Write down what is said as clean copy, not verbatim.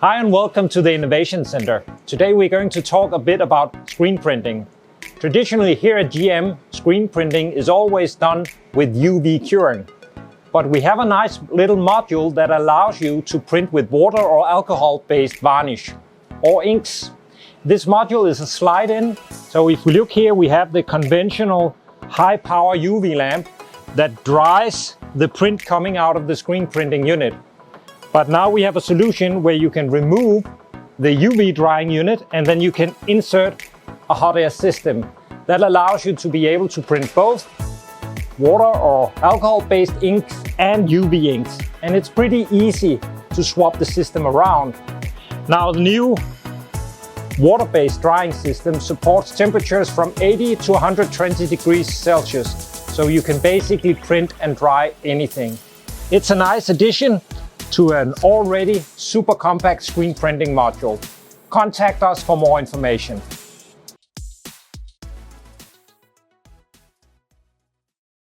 Hi and welcome to the Innovation Center. Today we're going to talk a bit about screen printing. Traditionally here at GM, screen printing is always done with UV curing. But we have a nice little module that allows you to print with water or alcohol-based varnish or inks. This module is a slide-in. So if we look here, we have the conventional high-power UV lamp that dries the print coming out of the screen printing unit. But now we have a solution where you can remove the UV drying unit and then you can insert a hot air system that allows you to be able to print both water or alcohol-based inks and UV inks. And it's pretty easy to swap the system around. Now the new water-based drying system supports temperatures from 80 to 120 degrees Celsius. So you can basically print and dry anything. It's a nice addition to an already super compact screen printing module. Contact us for more information.